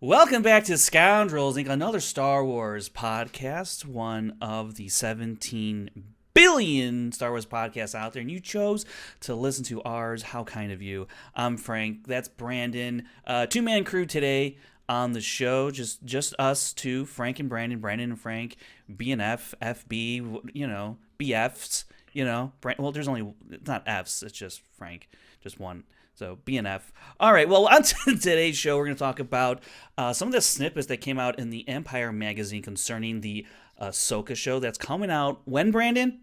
Welcome back to Scoundrels, another Star Wars podcast, one of the 17 billion Star Wars podcasts out there, and you chose to listen to ours. How kind of you. I'm Frank, that's Brandon. Two-man crew today on the show, just us two, Frank and Brandon and Frank, BNF, FB, BFs, well, there's only, it's not Fs, it's just Frank, just one. So, BNF. All right, well, on today's show, we're going to talk about some of the snippets that came out in the Empire magazine concerning the AHSOKA show that's coming out. When, Brandon?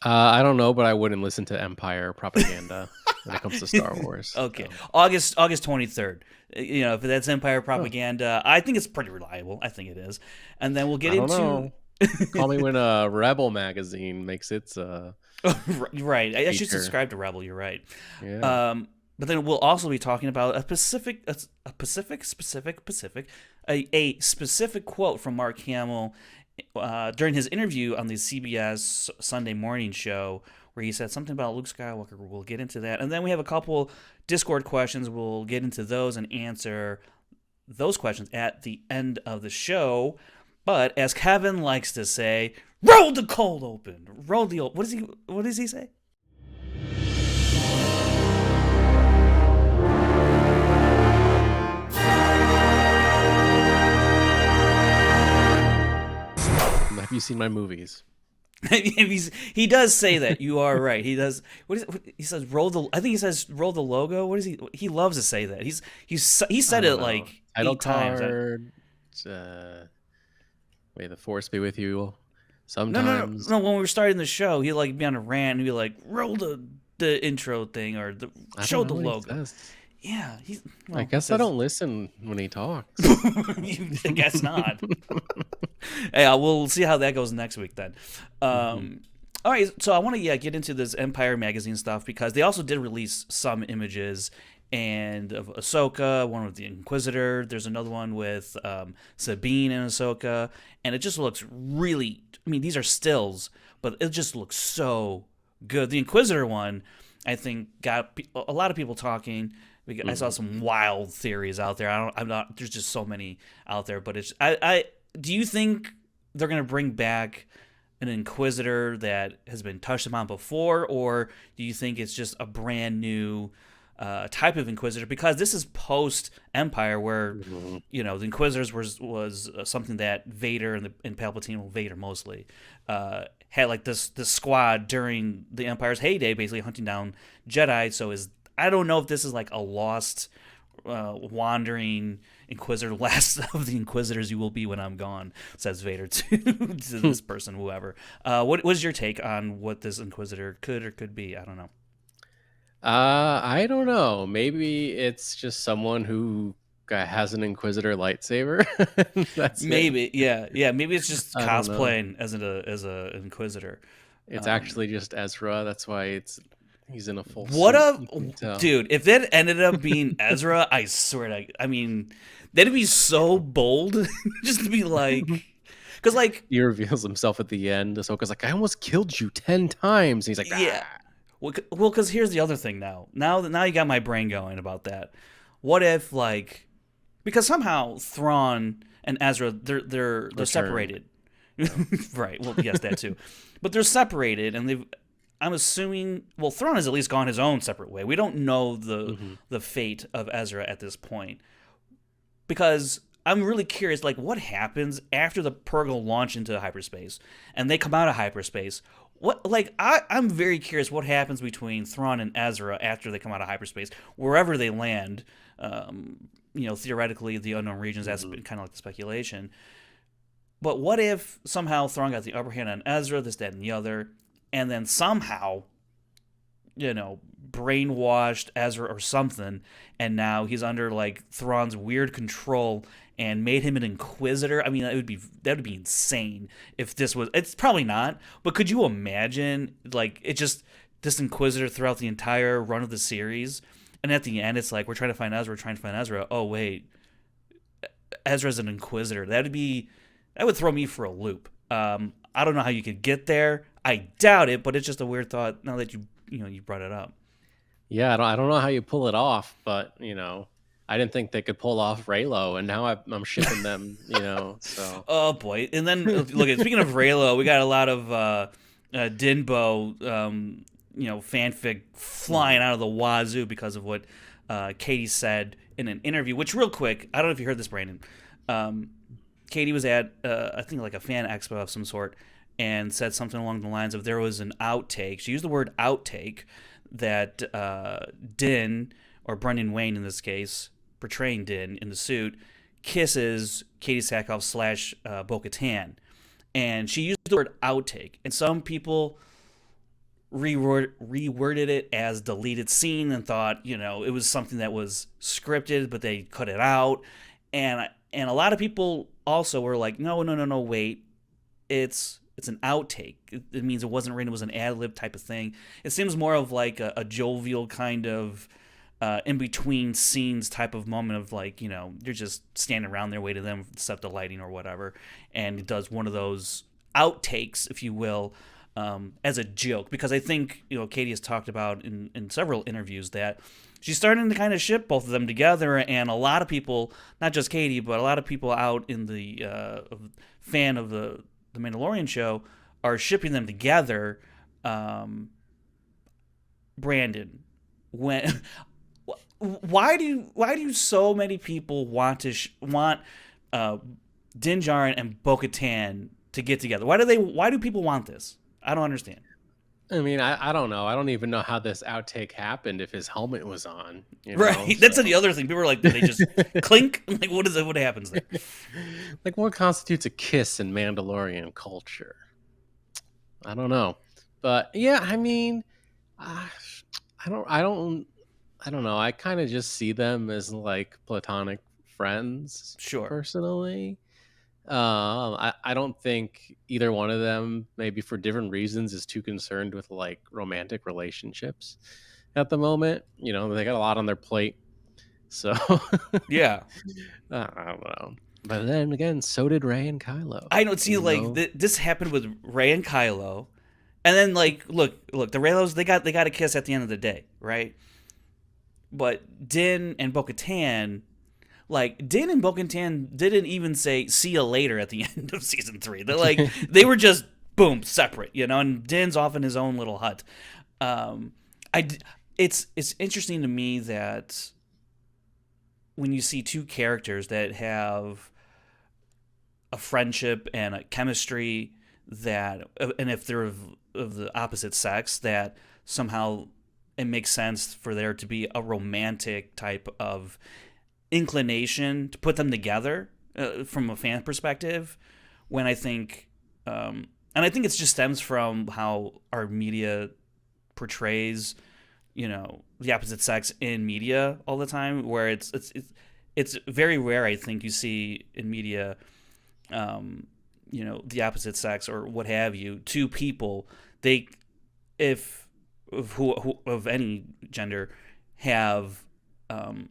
I don't know, but I wouldn't listen to Empire propaganda when it comes to Star Wars. Okay, so. August 23rd. If that's Empire propaganda, I think it's pretty reliable. I think it is. And then we'll get into... Call me when Rebel magazine makes its... right. I should subscribe to Rebel. You're right. Yeah. But then we'll also be talking about a specific quote from Mark Hamill during his interview on the CBS Sunday morning show, where he said something about Luke Skywalker. We'll get into that. And then we have a couple Discord questions. We'll get into those and answer those questions at the end of the show. But as Kevin likes to say, roll the cold open. Roll the old. What does he say? Have you seen my movies? He does say that. You are right. He does. He says roll the. I think he says roll the logo. What is he? He loves to say that. He said it like Title 8 times. Card, may the force be with you. Sometimes. No. When we were starting the show, he'd like be on a rant and be like, roll the intro thing or show the logo. Yeah, I guess I don't listen when he talks. I guess not. Hey, we'll see how that goes next week then. All right, so I want to get into this Empire magazine stuff because they also did release some images and of AHSOKA, one with the Inquisitor. There's another one with Sabine and AHSOKA, and it just looks really. I mean, these are stills, but it just looks so good. The Inquisitor one, I think, got a lot of people talking. I saw some wild theories out there. I'm not. There's just so many out there, but it's. Do you think they're gonna bring back an Inquisitor that has been touched upon before, or do you think it's just a brand new type of Inquisitor? Because this is post Empire, where the Inquisitors was something that Vader and Palpatine, well, Vader mostly, had like this squad during the Empire's heyday, basically hunting down Jedi. So I don't know if this is like a lost, wandering Inquisitor, last of the Inquisitors you will be when I'm gone, says Vader to this person, whoever. What was your take on what this Inquisitor could or could be? I don't know. I don't know. Maybe it's just someone who has an Inquisitor lightsaber. That's maybe it. Yeah. Maybe it's just cosplaying as an Inquisitor. It's actually just Ezra. That's why he's in a full suit. Dude, if that ended up being Ezra, I swear I mean, that'd be so bold just to be like, because like he reveals himself at the end. Ahsoka's like, I almost killed you 10 times. And he's like, yeah. Well, because here's the other thing now you got my brain going about that. What if because somehow Thrawn and Ezra they're separated. Right. Well, yes, that too. But they're separated, and I'm assuming, Thrawn has at least gone his own separate way. We don't know the fate of Ezra at this point. Because I'm really curious, what happens after the Purrgil launch into hyperspace and they come out of hyperspace? I'm very curious what happens between Thrawn and Ezra after they come out of hyperspace, wherever they land. Theoretically, the unknown regions, that's been kind of like the speculation. But what if somehow Thrawn got the upper hand on Ezra, this, that, and the other, and then somehow, brainwashed Ezra or something, and now he's under Thrawn's weird control and made him an Inquisitor? I mean, that would be insane if this was. It's probably not, but could you imagine it's just this Inquisitor throughout the entire run of the series, and at the end it's like we're trying to find Ezra. Oh wait, Ezra's an Inquisitor. That would throw me for a loop. I don't know how you could get there. I doubt it, but it's just a weird thought now that you brought it up. Yeah, I don't know how you pull it off, but I didn't think they could pull off Raylo, and now I'm shipping them. So Oh boy! And then look, speaking of Raylo, we got a lot of Dinbo, fanfic flying out of the wazoo because of what Katie said in an interview. Which, real quick, I don't know if you heard this, Brandon. Katie was at I think like a fan expo of some sort, and said something along the lines of there was an outtake. She used the word outtake that Din, or Brendan Wayne in this case, portraying Din in the suit, kisses Katie Sackhoff slash Bo-Katan. And she used the word outtake. And some people reworded it as deleted scene and thought, it was something that was scripted, but they cut it out. And a lot of people also were like, no, wait. It's an outtake. It means it wasn't written. It was an ad-lib type of thing. It seems more of like a jovial kind of in-between scenes type of moment of like, you're just standing around there waiting for them to set the lighting or whatever. And it does one of those outtakes, if you will, as a joke. Because I think, Katie has talked about in several interviews that she's starting to kind of ship both of them together. And a lot of people, not just Katie, but a lot of people out in the fan of the Mandalorian show are shipping them together. Brandon, why do so many people want Din Djarin and Bo-Katan to get together? Why do people want this? I don't understand. I mean, I don't know. I don't even know how this outtake happened if his helmet was on. Right. That's the other thing. People are like, did they just clink? Like, what happens there? Like, what constitutes a kiss in Mandalorian culture? I don't know. But yeah, I mean, I don't know. I kind of just see them as like platonic friends. Sure. Personally. I don't think either one of them, maybe for different reasons, is too concerned with like romantic relationships at the moment. They got a lot on their plate. So yeah, I don't know. But then again, so did Rey and Kylo. I don't see this happened with Rey and Kylo, and then like look, the Reylos they got a kiss at the end of the day, right? But Din and Bo-Katan. Like, Din and Bo-Katan didn't even say, see you later at the end of season 3. They're like, they were just, boom, separate, and Din's off in his own little hut. It's interesting to me that when you see two characters that have a friendship and a chemistry that, and if they're of the opposite sex, that somehow it makes sense for there to be a romantic type of inclination to put them together from a fan perspective, when I think and I think it just stems from how our media portrays the opposite sex in media all the time, where it's very rare, I think, you see in media the opposite sex or what have you, two people, they who of any gender have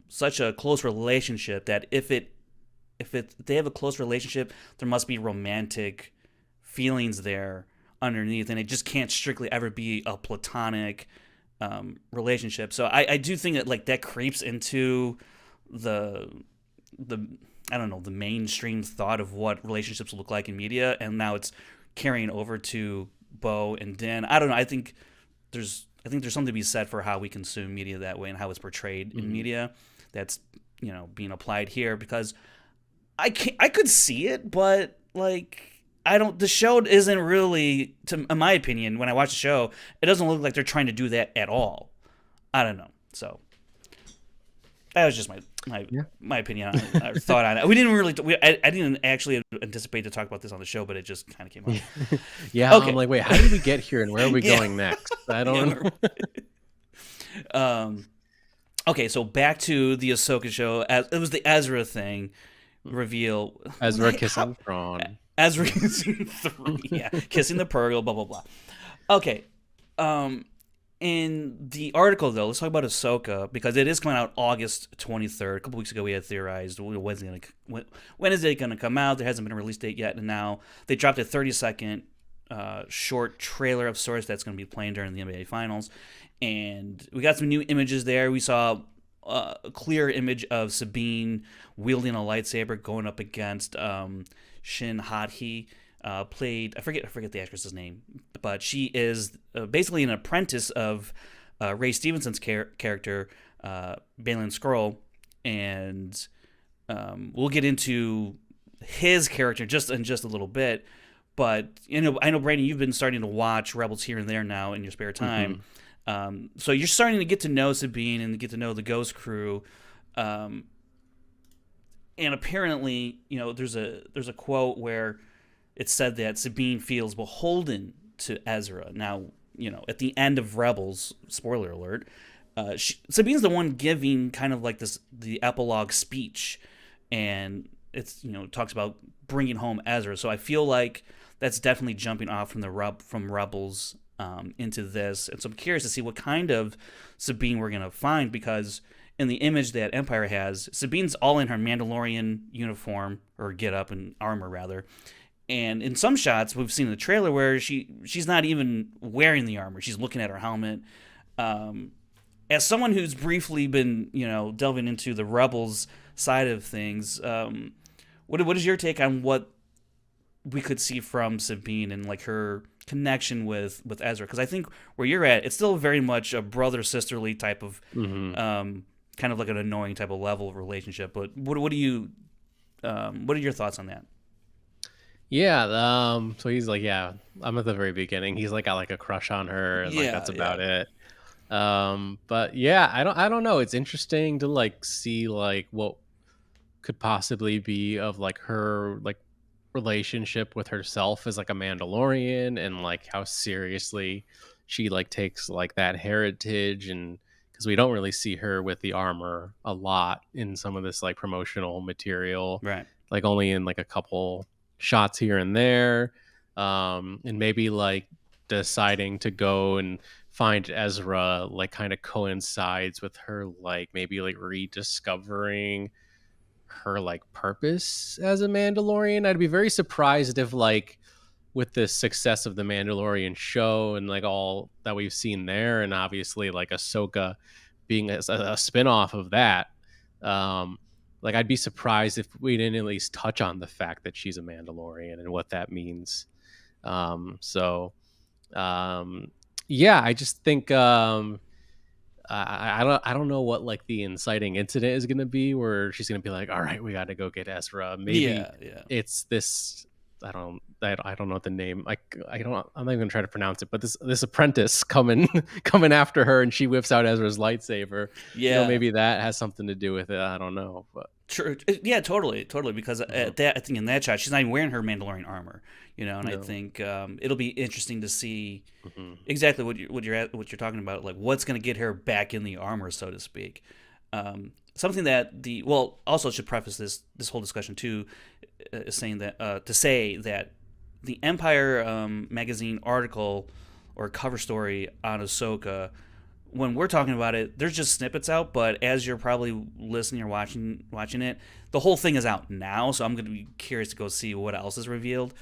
such a close relationship that if they have a close relationship, there must be romantic feelings there underneath, and it just can't strictly ever be a platonic relationship. So I do think that like that creeps into the I don't know, the mainstream thought of what relationships look like in media, and now it's carrying over to Bo and Din. I don't know. I think there's something to be said for how we consume media that way and how it's portrayed in media that's being applied here, because I could see it, but like the show isn't really, in my opinion, when I watch the show, it doesn't look like they're trying to do that at all. I don't know. So that was just my opinion on it, or thought on it. We didn't really. I didn't actually anticipate to talk about this on the show, but it just kind of came up. Yeah, okay. I'm like, wait, how did we get here, and where are we going next? I don't know. Okay, so back to the Ahsoka show. It was the Ezra thing reveal. Ezra kissing Thrawn. Ezra kissing Thrawn. Yeah, kissing the Purgle. Blah blah blah. Okay. In the article, though, let's talk about Ahsoka, because it is coming out August 23rd. A couple weeks ago, we had theorized when is it going to come out. There hasn't been a release date yet, and now they dropped a 30-second short trailer of sorts that's going to be playing during the NBA Finals. And we got some new images there. We saw clear image of Sabine wielding a lightsaber going up against Shin Hati, played I forget the actress's name, but she is basically an apprentice of Ray Stevenson's character, Balin Skrull, and we'll get into his character in just a little bit. But I know Brandon, you've been starting to watch Rebels here and there now in your spare time. So you're starting to get to know Sabine and get to know the Ghost crew. And apparently, there's a quote where it said that Sabine feels beholden to Ezra. Now, at the end of Rebels, spoiler alert, Sabine's the one giving kind of like the epilogue speech, and it's talks about bringing home Ezra. So I feel like that's definitely jumping off from Rebels into this, and so I'm curious to see what kind of Sabine we're gonna find, because in the image that Empire has, Sabine's all in her Mandalorian uniform or getup and armor rather, and in some shots we've seen in the trailer where she's not even wearing the armor; she's looking at her helmet. As someone who's briefly been delving into the Rebels side of things, what is your take on what we could see from Sabine and like her connection with Ezra? Because I think where you're at, it's still very much a brother sisterly type of kind of like an annoying type of level of relationship. But what are your thoughts on that? Yeah, so he's like, yeah, I'm at the very beginning. He's like got like a crush on her, and like that's about it. But yeah, I don't know. It's interesting to like see like what could possibly be of like her like relationship with herself as like a Mandalorian, and like how seriously she like takes like that heritage, and because we don't really see her with the armor a lot in some of this like promotional material, Right. like only in like a couple shots here and there, and maybe like deciding to go and find Ezra like kind of coincides with her like maybe like rediscovering her like purpose as a Mandalorian. I'd be very surprised if like with the success of the Mandalorian show and like all that we've seen there, and obviously like Ahsoka being a spin-off of that, like I'd be surprised if we didn't at least touch on the fact that she's a Mandalorian and what that means. Yeah, I just think I don't know what like the inciting incident is going to be where she's going to be like, all right, we got to go get Ezra. Maybe it's this. I don't know what the name. I'm not even gonna try to pronounce it, but this apprentice coming after her, and she whips out Ezra's lightsaber. Yeah, maybe that has something to do with it. I don't know, but sure. Yeah, totally. Because at that, I think in that shot, she's not even wearing her Mandalorian armor. And I think it'll be interesting to see exactly what you're talking about. Like what's going to get her back in the armor, so to speak. Something that also should preface this whole discussion too, saying that to say that the Empire magazine article or cover story on Ahsoka, when we're talking about it, there's just snippets out, but as you're probably listening or watching it, the whole thing is out now, so I'm going to be curious to go see what else is revealed.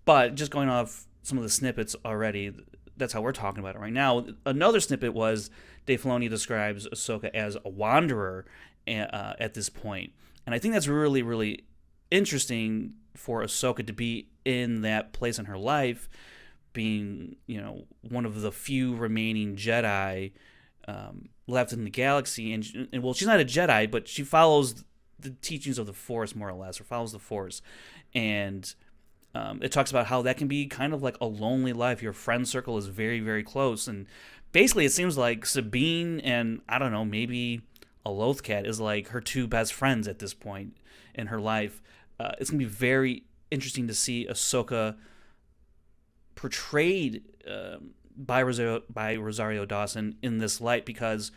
But just going off some of the snippets already, that's how we're talking about it right now. Another snippet was Dave Filoni describes Ahsoka as a wanderer at this point. And I think that's really, really interesting for Ahsoka to be in that place in her life, being, one of the few remaining Jedi left in the galaxy. And she's not a Jedi, but she follows the teachings of the Force, more or less, or follows the Force. And it talks about how that can be kind of like a lonely life. Your friend circle is very, very close. And basically, it seems like Sabine and, I don't know, maybe a Lothcat is like her two best friends at this point in her life. It's going to be very interesting to see Ahsoka portrayed by Rosario Dawson in this light, because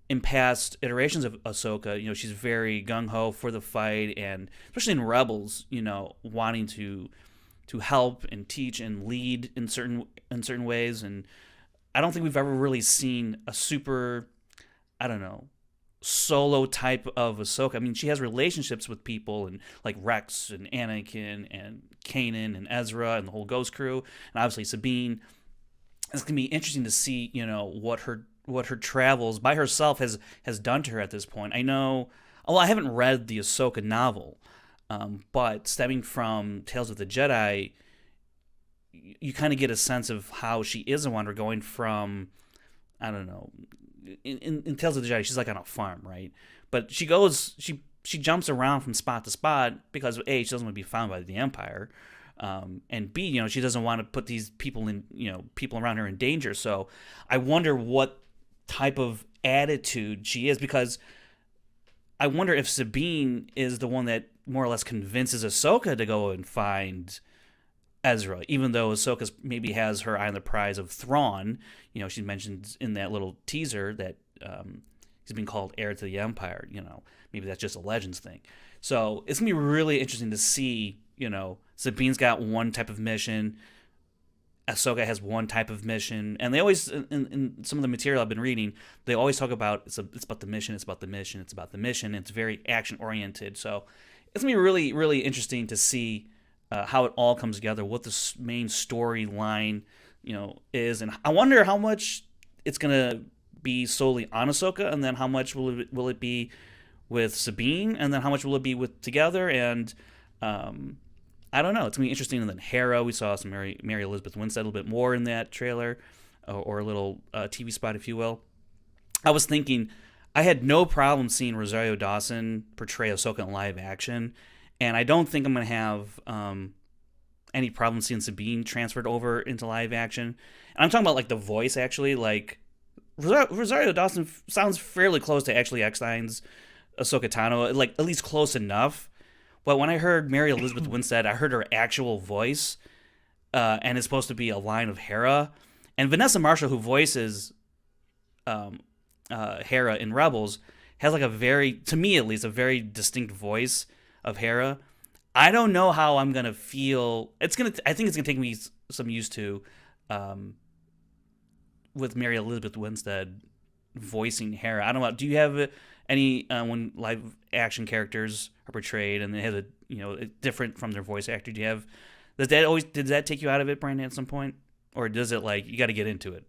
in past iterations of Ahsoka, she's very gung-ho for the fight, and especially in Rebels, wanting to help and teach and lead in certain ways. And I don't think we've ever really seen a super, I don't know, solo type of Ahsoka. I mean, she has relationships with people, and like Rex and Anakin and Kanan and Ezra and the whole Ghost crew, and obviously Sabine. It's gonna be interesting to see, what what her travels by herself has done to her at this point. I know. Well, I haven't read the Ahsoka novel, but stemming from Tales of the Jedi, you kind of get a sense of how she is a wanderer, going from, I don't know, in Tales of the Jedi, she's like on a farm, right? But she jumps around from spot to spot because A, she doesn't want to be found by the Empire, and B, she doesn't want to put these people around her in danger. So I wonder what type of attitude she is, because I wonder if Sabine is the one that more or less convinces Ahsoka to go and find Ezra, even though Ahsoka maybe has her eye on the prize of Thrawn. She mentions in that little teaser that he's being called heir to the Empire. Maybe that's just a Legends thing. So it's gonna be really interesting to see. Sabine's got one type of mission. Ahsoka has one type of mission, and they always, in some of the material I've been reading, they always talk about it's about the mission, it's about the mission, it's about the mission. It's very action oriented, so it's gonna be really, really interesting to see how it all comes together, what the main storyline, is, and I wonder how much it's gonna be solely on Ahsoka, and then how much will it be with Sabine, and then how much will it be with together, and I don't know. It's going to be interesting. And then Hera, we saw some Mary Elizabeth Winstead a little bit more in that trailer, or a little TV spot, if you will. I was thinking, I had no problem seeing Rosario Dawson portray Ahsoka in live action, and I don't think I'm going to have any problem seeing Sabine transferred over into live action. And I'm talking about like the voice, actually. Like Rosario Dawson sounds fairly close to Ashley Eckstein's Ahsoka Tano, like at least close enough. But when I heard Mary Elizabeth Winstead, I heard her actual voice, and it's supposed to be a line of Hera. And Vanessa Marshall, who voices Hera in Rebels, has like to me at least, a very distinct voice of Hera. I don't know how I'm gonna feel. I think it's gonna take me some used to, with Mary Elizabeth Winstead voicing Hera. I don't know. Do you have any when live action characters are portrayed and they have different from their voice actor? Did that take you out of it, Brandon, at some point, or does it you got to get into it?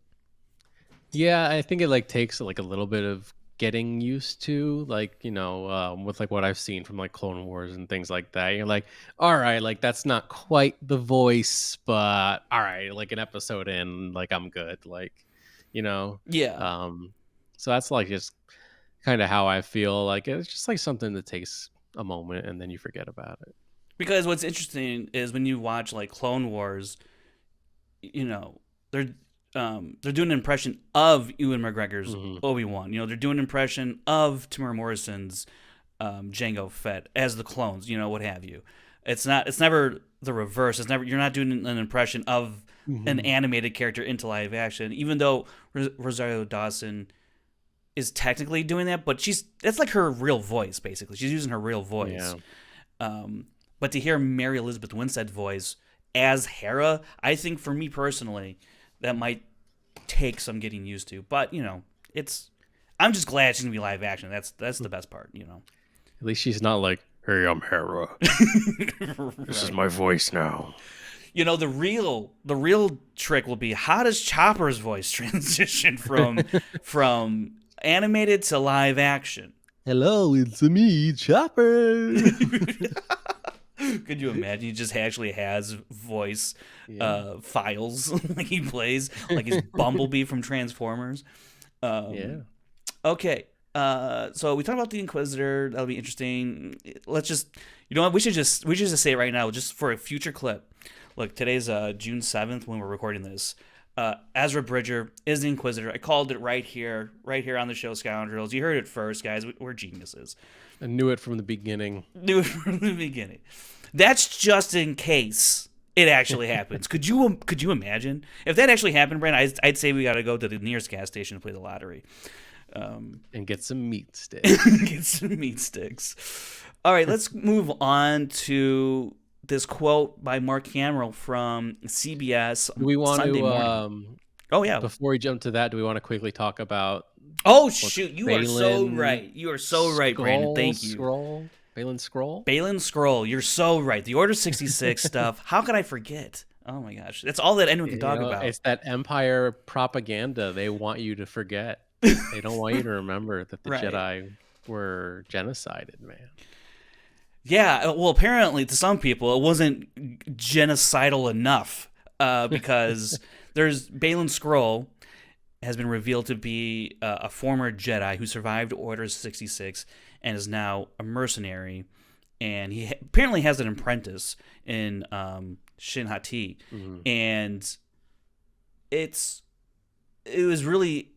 Yeah, I think it takes a little bit of getting used to, with what I've seen from Clone Wars and things like that. You're like, all right, that's not quite the voice, but all right, an episode in, I'm good, Yeah. So that's just kind of how I feel. It's just something that takes a moment and then you forget about it. Because what's interesting is when you watch Clone Wars, they're doing an impression of Ewan McGregor's Obi-Wan. They're doing an impression of Tamara Morrison's Jango Fett as the clones. What have you. It's never the reverse. You're not doing an impression of an animated character into live action, even though Rosario Dawson is technically doing that, but that's her real voice, basically. She's using her real voice. Yeah. But to hear Mary Elizabeth Winstead's voice as Hera, I think for me personally, that might take some getting used to. But, I'm just glad she's going to be live action. That's the best part, At least she's not hey, I'm Hera. This is my voice now. The real trick will be, how does Chopper's voice transition from animated to live action? Hello, it's me, Chopper. Could you imagine? He just actually has voice files he plays, he's Bumblebee from Transformers. Yeah. Okay. So we talked about the Inquisitor. That'll be interesting. Let's just, what? We should just say it right now, just for a future clip. Look, today's June 7th when we're recording this. Ezra Bridger is the Inquisitor. I called it right here on the show Scoundrels. You heard it first, guys. We're geniuses. I knew it from the beginning. That's just in case it actually happens. Could you imagine if that actually happened, Brandon? I'd say we got to go to the nearest gas station to play the lottery, and get some meat sticks. All right, let's move on to this quote by Mark Hamill from CBS. Do we want Sunday morning. Oh yeah. Before we jump to that, do we want to quickly talk about? Oh shoot! You are so right. You are so right, Brandon. Thank you. Baylan Skoll. You're so right. The Order 66 stuff. How could I forget? Oh my gosh, that's all that anyone can talk about. It's that Empire propaganda they want you to forget. They don't want you to remember that the Right. Jedi were genocided, man. Yeah, well, apparently to some people it wasn't genocidal enough because there's Balin Scroll has been revealed to be a former Jedi who survived Order 66 and is now a mercenary, and he apparently has an apprentice in Shin Hati, Mhm. and it was really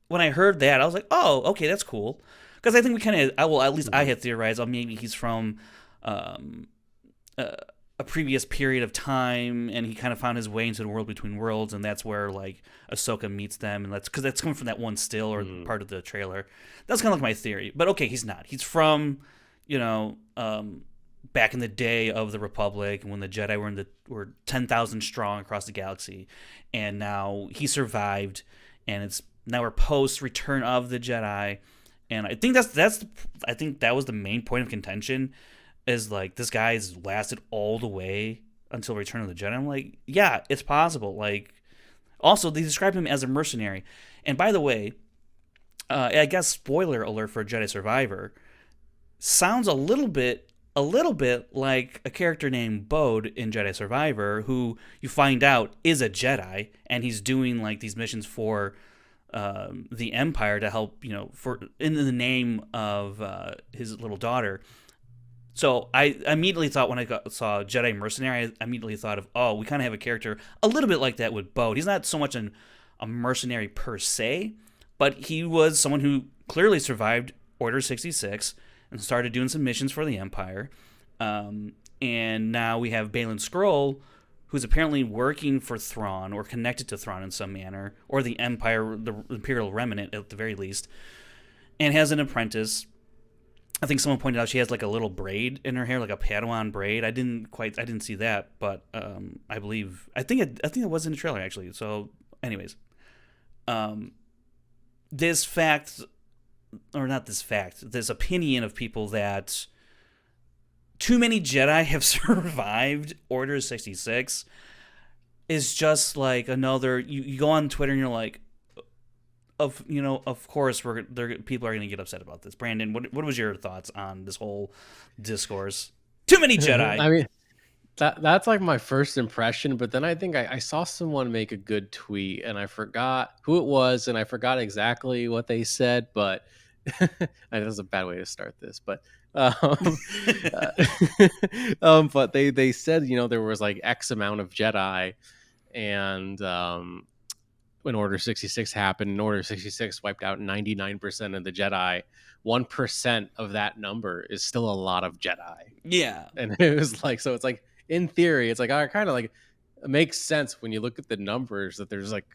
when I heard that I was like, oh, okay, that's cool, because I think we kind of I well at least I Mhm. had theorized, oh, maybe he's from um, a previous period of time, and he kind of found his way into the world between worlds, and that's where like Ahsoka meets them, and that's because that's coming from that one still or Mhm. part of the trailer. That's kind of like my theory, but okay, he's not. He's from, you know, back in the day of the Republic when the Jedi were 10,000 strong across the galaxy, and now he survived, and it's now we're post Return of the Jedi, and I think I think that was the main point of contention is like this guy's lasted all the way until Return of the Jedi. I'm like, yeah, it's possible. Like, also they describe him as a mercenary, and by the way, I guess spoiler alert for Jedi Survivor sounds a little bit like a character named Bode in Jedi Survivor, who you find out is a Jedi, and he's doing like these missions for the Empire to help, for in the name of his little daughter. So I immediately thought when saw Jedi Mercenary, I immediately thought of, oh, we kind of have a character a little bit like that with Bode. He's not so much a mercenary per se, but he was someone who clearly survived Order 66 and started doing some missions for the Empire. And now we have Balin Scroll, who's apparently working for Thrawn or connected to Thrawn in some manner, or the Empire, the Imperial Remnant at the very least, and has an apprentice. I think someone pointed out she has like a little braid in her hair, like a Padawan braid. I didn't see that, but I think it was in the trailer actually. So, anyways, um, this fact, or not this fact, this opinion of people that too many Jedi have survived Order 66 is just like another. You go on Twitter and you're like, of course people are going to get upset about this. Brandon, what was your thoughts on this whole discourse? Too many Jedi. I mean, that's like my first impression, but then I think I saw someone make a good tweet, and I forgot who it was, and I forgot exactly what they said. But that was a bad way to start this. But uh, but they said there was like X amount of Jedi, and when Order 66 happened, and Order 66 wiped out 99% of the Jedi. 1% of that number is still a lot of Jedi. Yeah. And it was like, so it's like, in theory, it's like, I kind of like, it makes sense when you look at the numbers that there's like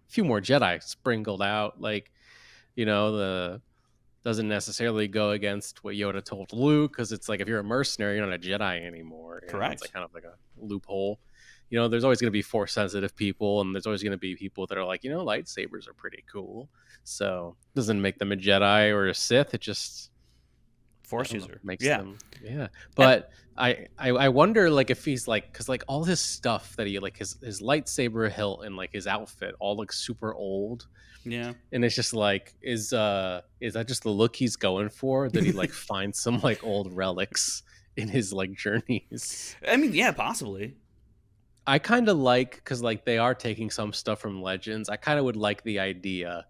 a few more Jedi sprinkled out. Like, the doesn't necessarily go against what Yoda told Luke, because it's like, if you're a mercenary, you're not a Jedi anymore. It's like Correct. kind of like a loophole. There's always going to be force sensitive people, and there's always going to be people that are like, lightsabers are pretty cool. So it doesn't make them a Jedi or a Sith. It just, I Force don't know, user. makes Yeah. them, yeah. And But I wonder, like, if he's like, because like all his stuff that he like, his lightsaber hilt and like his outfit all looks super old, yeah. and it's just like, is that just the look he's going for? That he like finds some like old relics in his like journeys? I mean, yeah, possibly. I kind of like, because like they are taking some stuff from Legends. I kind of would like the idea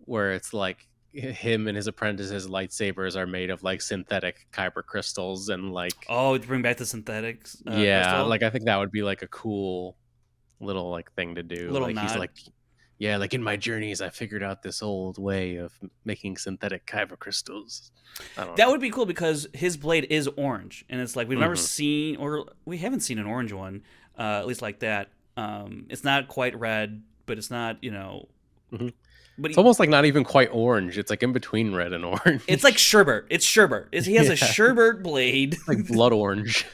where it's like him and his apprentice's lightsabers are made of like synthetic kyber crystals, and like, Oh, to bring back the synthetics yeah, crystal. like I think that would be like a cool little like thing to do. Little Like he's nod. like, yeah, like in my journeys I figured out this old way of making synthetic kyber crystals. I don't That know. would be cool because his blade is orange, and it's like we've never Hmm. seen, or we haven't seen an orange one, at least like that. It's not quite red, but it's not, Hmm. but It's almost like not even quite orange. It's like in between red and it's like orange. sherbet. It's sherbet. He has a Yeah, sherbet blade. like blood orange.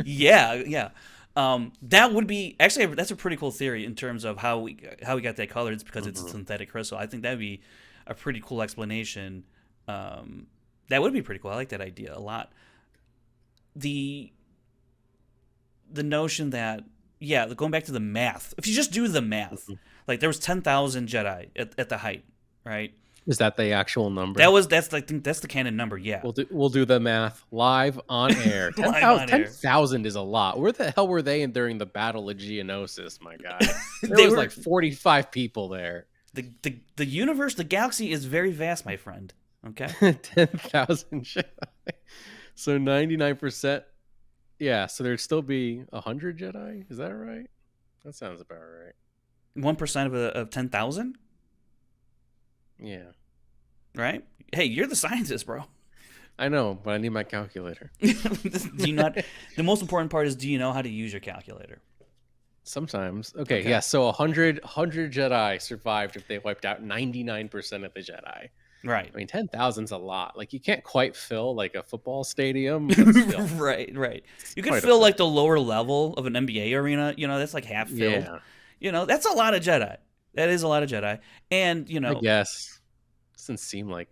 Yeah, yeah. That would be actually that's a pretty cool theory in terms of how we got that color. It's because it's a Hmm. synthetic crystal. I think that'd be a pretty cool explanation. Um, that would be pretty cool. I like that idea a lot. The the notion that going back to the math. If you just do the math, Hmm. like there was 10,000 Jedi at the height. right? Is that the actual number? That's I think that's the canon number. Yeah, We'll do the math live on air. live on air. 10,000 is a lot. Where the hell were they during the Battle of Geonosis, my guy? There They was were like 45 people there. the universe, the galaxy is very vast, my friend. Okay, 10,000 Jedi. So 99%. Yeah, so there'd still be 100 Jedi. Is that right? That sounds about right. 1% of 10,000. Yeah. Right? Hey, you're the scientist, bro. I know, but I need my calculator. Do you not? The most important part is, do you know how to use your calculator? Sometimes. Okay, yeah. So 100 Jedi survived if they wiped out 99% of the Jedi. Right. I mean, 10,000's a lot. Like, you can't quite fill like a football stadium. But still, right. You can quite fill a like the lower level of an NBA arena. You know, that's like half filled. Yeah, You know, that's a lot of Jedi. That is a lot of Jedi. And, you I know, guess doesn't seem like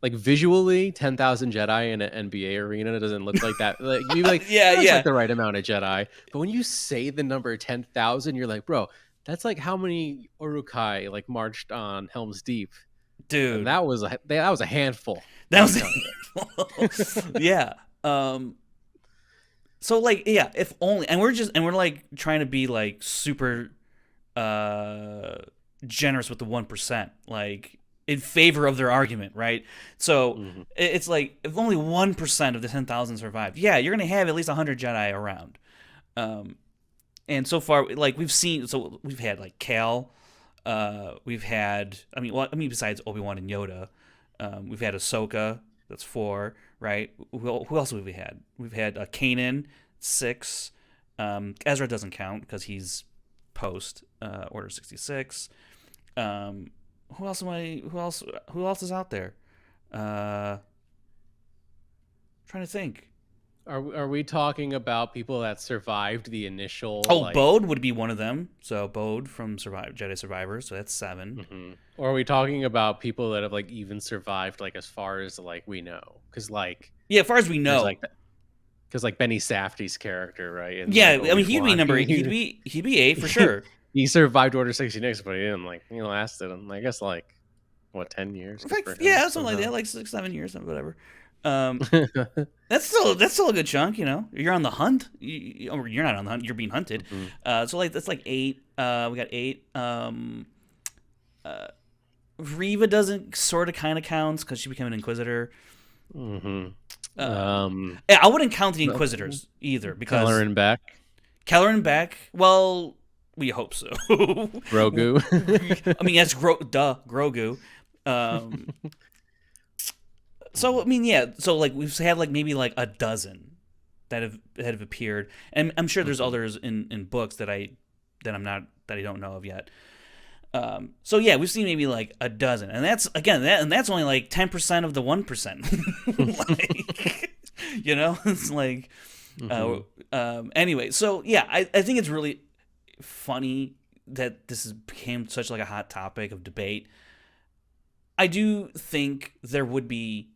visually 10,000 Jedi in an NBA arena doesn't look like that. Like you like yeah, that's yeah. like the right amount of Jedi. But when you say the number 10,000, you're like, bro, that's like how many Uruk-hai like marched on Helm's Deep. Dude. And that was a handful. That was yeah. So like, yeah, if only, and we're like trying to be like super generous with the 1%, like in favor of their argument, right? So it's like, if only 1% of the 10,000 survived, yeah, you're gonna have at least 100 Jedi around. And so far, like we've had like Cal, we've had, besides Obi-Wan and Yoda, we've had Ahsoka, that's 4, right? Who else have we had? We've had Kanan, 6. Ezra doesn't count because he's post Order 66. Who else is out there? Trying to think. Are we talking about people that survived the initial? Oh, like... Bode would be one of them. So Bode from Jedi Survivor. So that's 7. Mm-hmm. Or are we talking about people that have like even survived like as far as like we know? Because like as far as we know, because like Benny Safdie's character, right? And, yeah, like, I mean he'd be 8 for sure. He survived Order 66, but he didn't lasted I guess like what 10 years? Like, yeah, something like that, like 6-7 years, whatever. That's still a good chunk, you know. You're on the hunt. You're not on the hunt. You're being hunted. Mm-hmm. So like that's like 8. We got 8. Reva doesn't sort of kind of counts because she became an Inquisitor. Mm-hmm. I wouldn't count the Inquisitors either because Keller and Beck. Well, we hope so. Grogu. I mean, that's Grogu. So I mean, yeah. So like we've had like maybe like a dozen that have appeared, and I'm sure there's others in books that I don't know of yet. So yeah, we've seen maybe like a dozen, and that's that's only like 10% of the 1%. Like, you know, it's like anyway. So yeah, I think it's really funny that this became such like a hot topic of debate. I do think there would be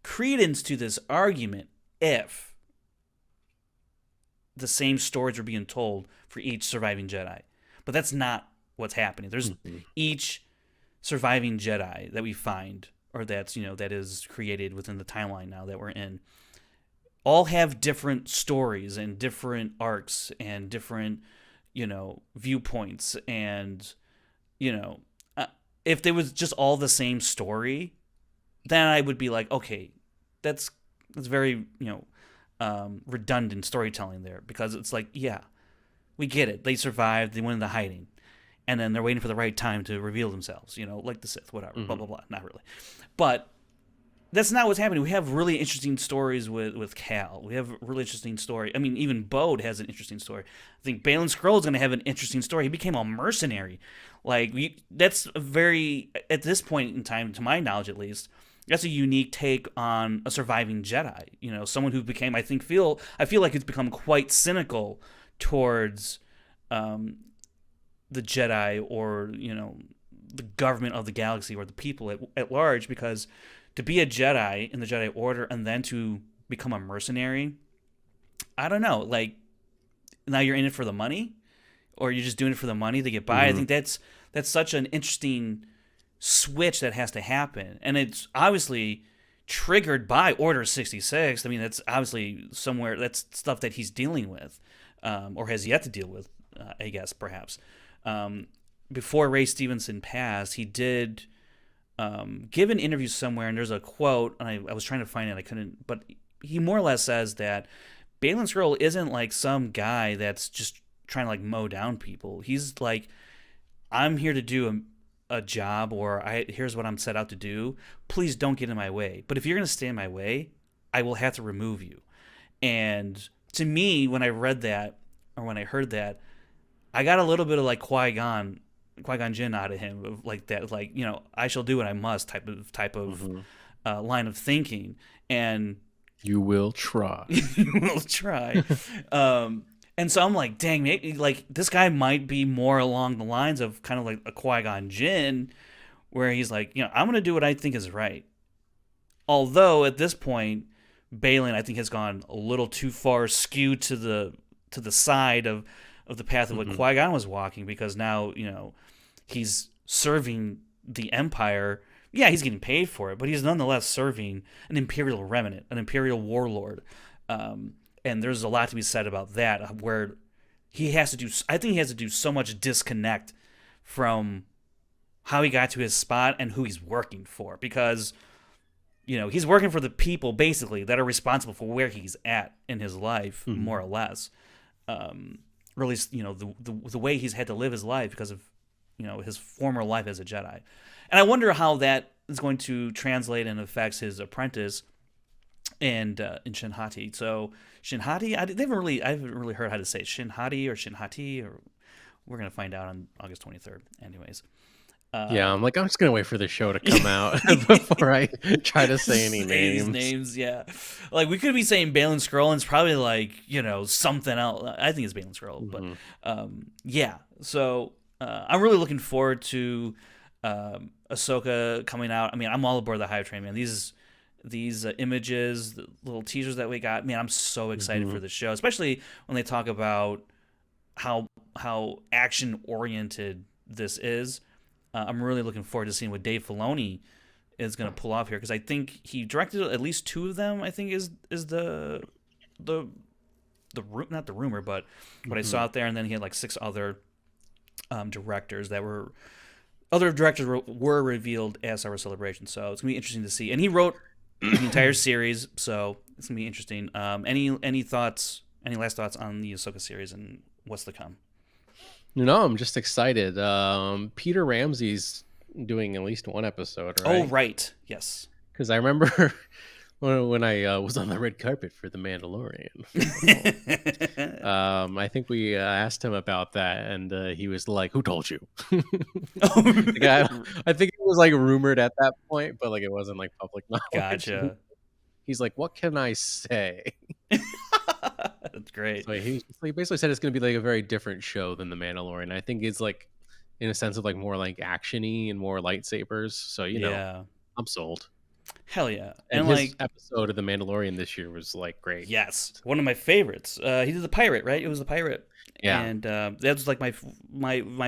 credence to this argument if the same stories were being told for each surviving Jedi. But that's not what's happening. There's each surviving Jedi that we find, or that is created within the timeline now that we're in, all have different stories and different arcs and different, viewpoints. And, if there was just all the same story, then I would be like, okay, that's very, redundant storytelling there, because it's like, yeah, we get it. They survived. They went into hiding. And then they're waiting for the right time to reveal themselves, like the Sith, whatever, blah, blah, blah. Not really. But that's not what's happening. We have really interesting stories with Cal. We have a really interesting story. I mean, even Bode has an interesting story. I think Balin Scroll is going to have an interesting story. He became a mercenary. Like, that's a very, at this point in time, to my knowledge at least, that's a unique take on a surviving Jedi. Someone who became, I feel like it's become quite cynical towards the Jedi, or the government of the galaxy, or the people at large, because to be a Jedi in the Jedi Order and then to become a mercenary, I don't know, like, now you're in it for the money, or you're just doing it for the money to get by. I think that's such an interesting switch that has to happen, and it's obviously triggered by Order 66. I mean, that's obviously somewhere that's stuff that he's dealing with, or has yet to deal with, I guess, perhaps. Before Ray Stevenson passed, he did give an interview somewhere, and there's a quote, and I was trying to find it, I couldn't, but he more or less says that Baylan Skoll isn't like some guy that's just trying to like mow down people. He's like, I'm here to do a job, or here's what I'm set out to do. Please don't get in my way. But if you're going to stay in my way, I will have to remove you. And to me, when I read that, or when I heard that, I got a little bit of like Qui-Gon Jinn out of him, of like that, like, you know, I shall do what I must type of line of thinking. And you will try. You will try. And so I'm like, dang, maybe like this guy might be more along the lines of kind of like a Qui-Gon Jinn, where he's like, you know, I'm gonna do what I think is right. Although at this point, Baylan, I think, has gone a little too far skewed to the side of the path of what Qui-Gon was walking, because now, you know, he's serving the Empire. Yeah, he's getting paid for it, but he's nonetheless serving an Imperial remnant, an Imperial warlord. And there's a lot to be said about that, where he has to do, I think he has to do so much disconnect from how he got to his spot and who he's working for, because, you know, he's working for the people, basically, that are responsible for where he's at in his life, more or less. Or at least, you know, the way he's had to live his life because of, you know, his former life as a Jedi. And I wonder how that is going to translate and affects his apprentice and in Shin Hati. So Shin Hati, I haven't really heard how to say it. Shin Hati or Shin Hati, or we're gonna find out on August 23rd. Anyways. Yeah, I'm just gonna wait for the show to come out before I try to say any names. These names, yeah. Like, we could be saying Baylan Skoll, and it's probably like, you know, something else. I think it's Baylan Skoll, but yeah. So I'm really looking forward to AHSOKA coming out. I mean, I'm all aboard the hype train, man. These images, the little teasers that we got, man, I'm so excited for the show, especially when they talk about how action oriented this is. I'm really looking forward to seeing what Dave Filoni is going to pull off here, because I think he directed at least 2 of them. I think is the not the rumor, but what I saw out there, and then he had like 6 other directors were revealed as our celebration. So it's gonna be interesting to see. And he wrote the entire series, so it's gonna be interesting. Any last thoughts on the AHSOKA series and what's to come? No, I'm just excited. Peter Ramsey's doing at least 1 episode, right? Oh, right. Yes. Because I remember when I was on the red carpet for The Mandalorian. I think we asked him about that, and he was like, "Who told you?" Like, I think it was like rumored at that point, but like it wasn't like public knowledge. Gotcha. He's like, "What can I say?" That's great. So he basically said it's going to be like a very different show than The Mandalorian. I think it's like, in a sense of like more like actiony and more lightsabers. So, you know, I'm sold. Hell yeah. And his like episode of The Mandalorian this year was like great. Yes. One of my favorites. He did the pirate, right? It was the pirate. Yeah. And that was like my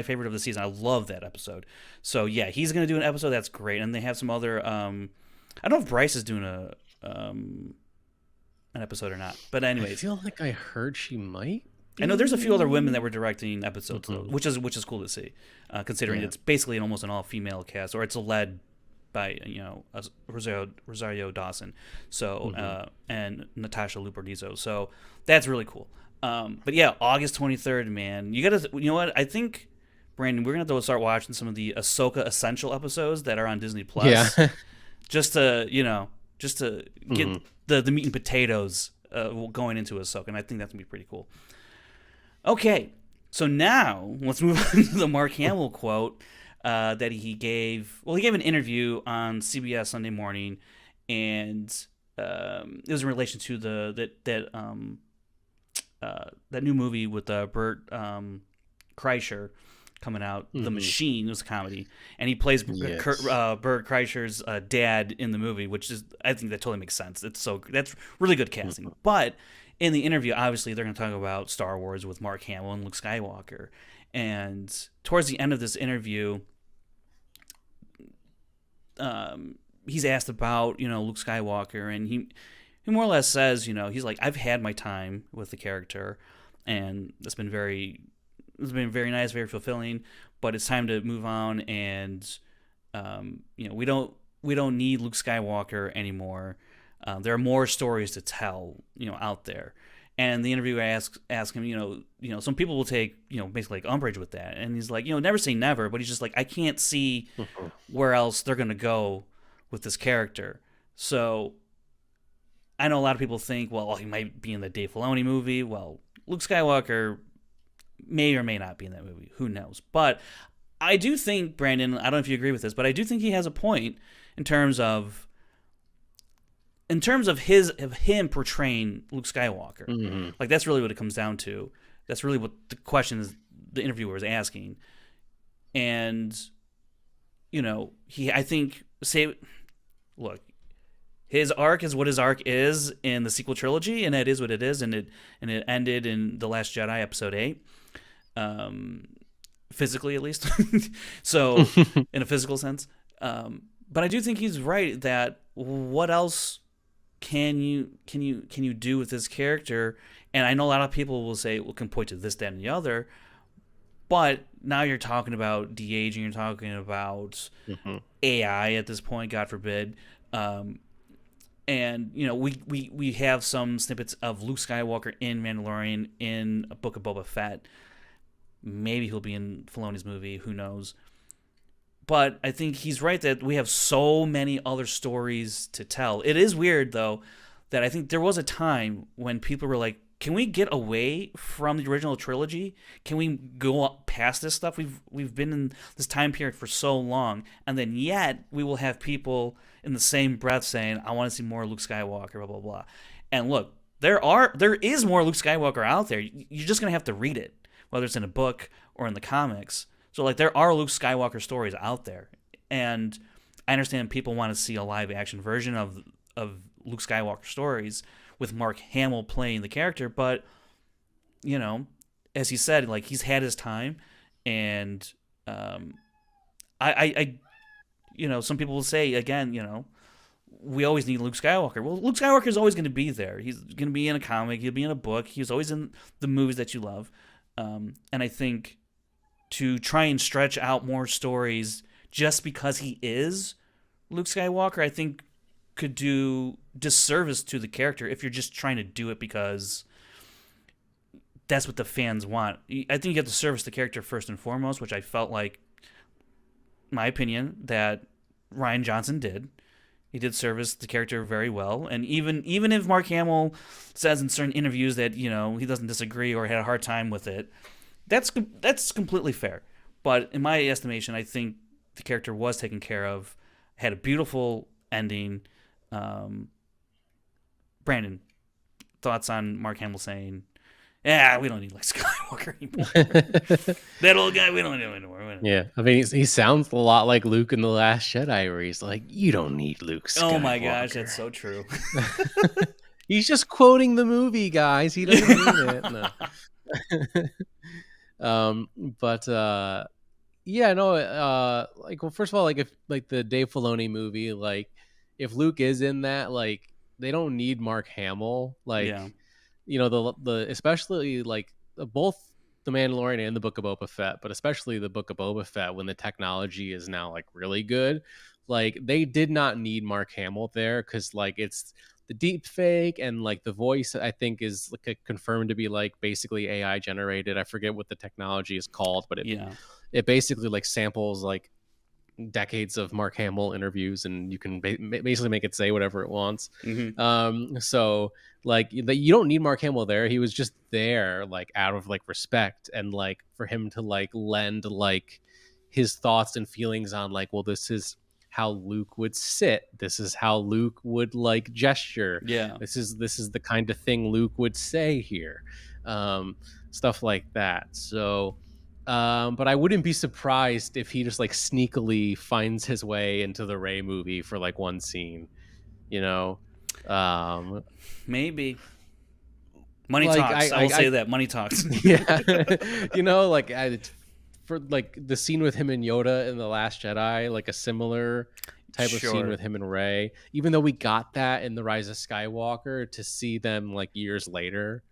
favorite of the season. I love that episode. So yeah, he's going to do an episode. That's great. And they have some other, I don't know if Bryce is doing an episode or not, but anyways, I feel like I heard she might be. I know there's a few other women that were directing episodes, which is cool to see, considering it's basically almost an all-female cast, or it's led by, you know, Rosario Dawson, so and Natasha Luperdizo, so that's really cool. But yeah, August 23rd, man, you know what, I think, Brandon, we're gonna have to start watching some of the AHSOKA Essential episodes that are on Disney Plus, just to get the meat and potatoes going into AHSOKA, and I think that's going to be pretty cool. Okay, so now let's move on to the Mark Hamill quote that he gave. Well, he gave an interview on CBS Sunday Morning, and it was in relation to that new movie with Bert Kreischer coming out, The Machine. It was a comedy, and he plays Bert Kreischer's dad in the movie, which is, I think that totally makes sense. That's really good casting. But in the interview, obviously they're going to talk about Star Wars with Mark Hamill and Luke Skywalker, and towards the end of this interview, he's asked about Luke Skywalker, and he more or less says, he's like, I've had my time with the character, and it's been very nice, very fulfilling, but it's time to move on, and we don't need Luke Skywalker anymore. There are more stories to tell, out there. And the interviewer asked him, some people will take, basically like umbrage with that, and he's like, never say never, but he's just like, I can't see where else they're gonna go with this character. So I know a lot of people think, well, he might be in the Dave Filoni movie. Well, Luke Skywalker may or may not be in that movie. Who knows? But I do think, Brandon, I don't know if you agree with this, but I do think he has a point in terms of him portraying Luke Skywalker. Mm-hmm. Like, that's really what it comes down to. That's really what the question is the interviewer is asking. And, look, his arc is what his arc is in the sequel trilogy, and it is what it is, and it ended in The Last Jedi, Episode 8. Physically, at least. So, in a physical sense. But I do think he's right that what else can you do with this character? And I know a lot of people will say, well, can point to this, that, and the other. But now you're talking about de-aging, you're talking about AI at this point, God forbid. And we have some snippets of Luke Skywalker in Mandalorian, in a Book of Boba Fett. Maybe he'll be in Filoni's movie, who knows. But I think he's right that we have so many other stories to tell. It is weird, though, that I think there was a time when people were like, can we get away from the original trilogy? Can we go up past this stuff? We've been in this time period for so long, and then yet we will have people in the same breath saying, I want to see more Luke Skywalker, blah, blah, blah. And look, there is more Luke Skywalker out there. You're just going to have to read it, whether it's in a book or in the comics. So, like, there are Luke Skywalker stories out there. And I understand people want to see a live-action version of Luke Skywalker stories with Mark Hamill playing the character, but, as he said, like, he's had his time, and I some people will say, again, we always need Luke Skywalker. Well, Luke Skywalker is always going to be there. He's going to be in a comic. He'll be in a book. He's always in the movies that you love. And I think to try and stretch out more stories just because he is Luke Skywalker, I think could do disservice to the character if you're just trying to do it because that's what the fans want. I think you have to service the character first and foremost, which I felt like, my opinion, that Rian Johnson did. He did service the character very well, and even if Mark Hamill says in certain interviews that he doesn't disagree or had a hard time with it, that's completely fair. But in my estimation, I think the character was taken care of, had a beautiful ending. Brandon, thoughts on Mark Hamill saying, we don't need like Skywalker anymore. That old guy, we don't need him anymore. Yeah, I mean, he sounds a lot like Luke in The Last Jedi, where he's like, you don't need Luke Skywalker. Oh my gosh, that's so true. He's just quoting the movie, guys. He doesn't mean it. No. Well, first of all, like, if like the Dave Filoni movie, like, if Luke is in that, like, they don't need Mark Hamill, like, the especially like both the Mandalorian and the Book of Boba Fett, but especially the Book of Boba Fett, when the technology is now like really good, like, they did not need Mark Hamill there, because like it's the deep fake, and like the voice I think is like confirmed to be like basically AI generated. I forget what the technology is called, but it basically like samples like decades of Mark Hamill interviews, and you can basically make it say whatever it wants. So like you don't need Mark Hamill there. He was just there like out of like respect, and like for him to like lend like his thoughts and feelings on like, well, this is how Luke would sit, this is how Luke would like gesture, this is the kind of thing Luke would say here, stuff like that. So but I wouldn't be surprised if he just like sneakily finds his way into the Rey movie for like one scene, maybe money talks. I will say that money talks. Like for like the scene with him and Yoda in The Last Jedi, like a similar type of scene Sure. with him and Rey. Even though we got that in The Rise of Skywalker, to see them like years later,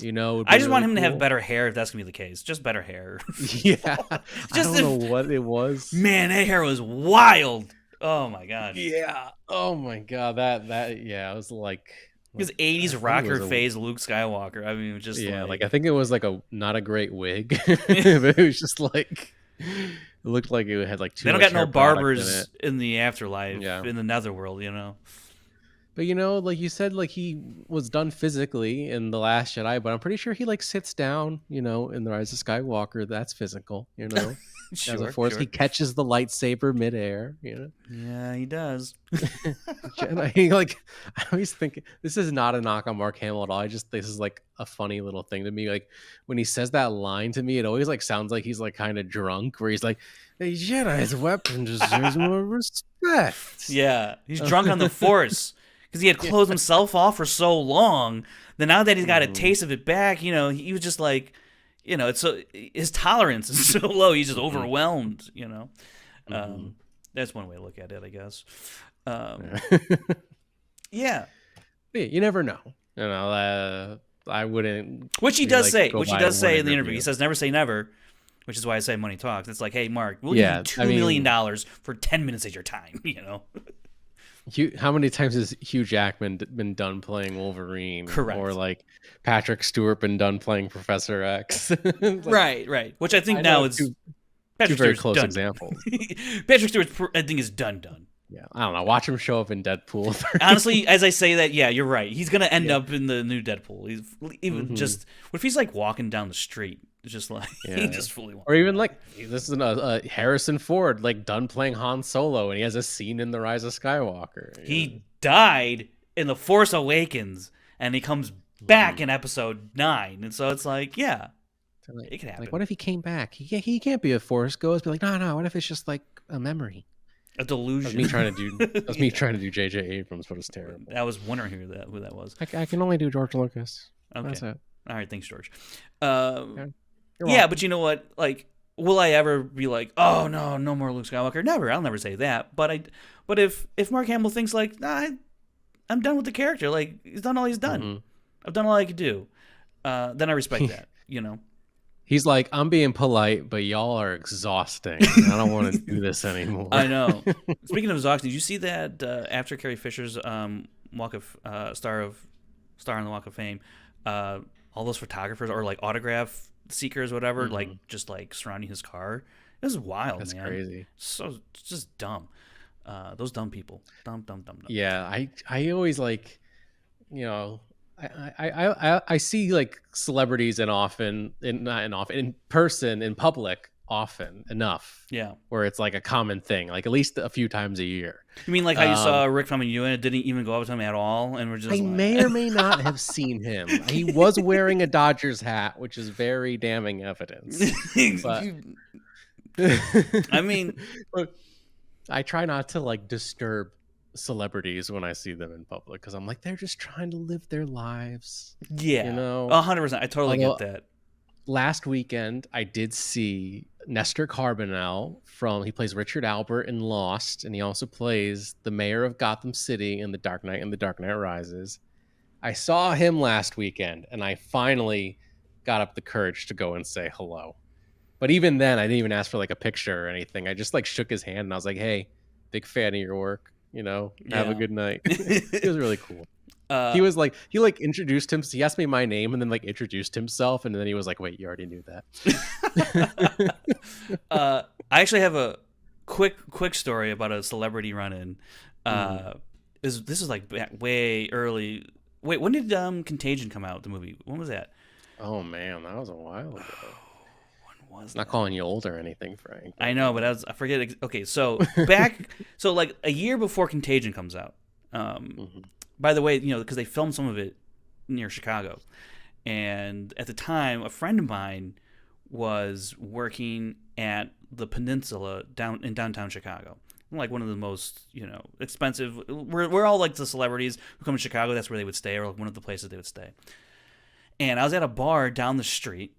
would I be just really want him to have cool. better hair if that's gonna be the case. Just better hair. Yeah, I Just don't know if, what it was. man, that hair was wild. Oh my god. Yeah. Oh my god, that yeah, it was like His I 80s think it was rocker a phase Luke Skywalker. I mean, it was just yeah, like like I think it was like a not a great wig, but it was just like it looked like it had like too they don't much got no hair product in barbers it. in the afterlife, Yeah. in the netherworld, you know. But like you said, like he was done physically in The Last Jedi, but I'm pretty sure he like sits down, in The Rise of Skywalker. That's physical, as a Sure, force. He sure. catches the lightsaber midair, Yeah, he does. Jedi, like I always think this is not a knock on Mark Hamill at all. This is like a funny little thing to me. Like when he says that line to me, it always like sounds like he's like kind of drunk, where he's like, "A Jedi's weapon deserves more respect." Yeah, he's drunk on the Force because he had closed himself off for so long. Then now that he's got a taste of it back, he was just like, it's so his tolerance is so low. He's just overwhelmed. That's one way to look at it, I guess. Yeah, You never know. I wouldn't. which he be does like, say. go Which he by does one say in the interview. He interview. says, "Never say never," which is why I say money talks. It's like, hey, Mark, we'll Yeah, give you I $2 million mean- for 10 minutes of your time. How many times has Hugh Jackman been done playing Wolverine? Correct. Or like Patrick Stewart been done playing Professor X? Like, right. Which I think I now know is two Patrick very Stewart's close done. examples. Patrick Stewart's, I think, is done. Yeah, I don't know. Watch him show up in Deadpool. Honestly, as I say that, yeah, you're right. He's gonna end up in the new Deadpool. He's even just what if he's like walking down the street, just like he just fully. Or even like this is Harrison Ford like done playing Han Solo, and he has a scene in The Rise of Skywalker. He died in The Force Awakens, and he comes back in Episode 9, and so it's like, yeah, it can happen. Like, what if he came back? He can't be a Force ghost. Be like, no. What if it's just like a memory? A delusion. That's me trying to do. That's me trying to do J.J. Abrams, but it's terrible. I was wondering who that was. I can only do George Lucas. Okay. That's it. All right, thanks, George. You're Yeah, but you know what? Like, will I ever be like, oh no more Luke Skywalker? Never. I'll never say that. But if Mark Hamill thinks like, nah, I'm done with the character. Like, he's done all he's done. I've done all I could do. Then I respect that. He's like, I'm being polite, but y'all are exhausting. I don't want to do this anymore. I know. Speaking of exhausting, did you see that after Carrie Fisher's walk of star on the Walk of Fame, all those photographers or like autograph seekers, whatever, like just like surrounding his car? It was wild. That's man. crazy. So it's just dumb. Those dumb people. Dumb. Yeah, I always like, I see like celebrities in person in public often enough. Yeah. Where it's like a common thing, like at least a few times a year. You mean like how you saw Rick from you and it didn't even go up to him at all, and we're just I like... may or may not have seen him. He was wearing a Dodgers hat, which is very damning evidence. But I mean, I try not to like disturb celebrities when I see them in public because I'm like, they're just trying to live their lives. Yeah, 100%. I totally get that. Last weekend, I did see Nestor Carbonell he plays Richard Albert in Lost, and he also plays the mayor of Gotham City in The Dark Knight and The Dark Knight Rises. I saw him last weekend, and I finally got up the courage to go and say hello. But even then, I didn't even ask for like a picture or anything. I just like shook his hand, and I was like, hey, big fan of your work. Have a good night. It was really cool. He introduced him. He asked me my name and then like introduced himself. And then he was like, wait, you already knew that. I actually have a quick story about a celebrity run-in. This is like way early. Wait, when did Contagion come out, the movie? When was that? Oh man, that was a while ago. Was not calling you old or anything, Frank. I know, but I forget. Okay, so so like a year before Contagion comes out. By the way, because they filmed some of it near Chicago, and at the time, a friend of mine was working at the Peninsula in downtown Chicago, like one of the most expensive. We're all like the celebrities who come to Chicago. That's where they would stay, or like one of the places they would stay. And I was at a bar down the street,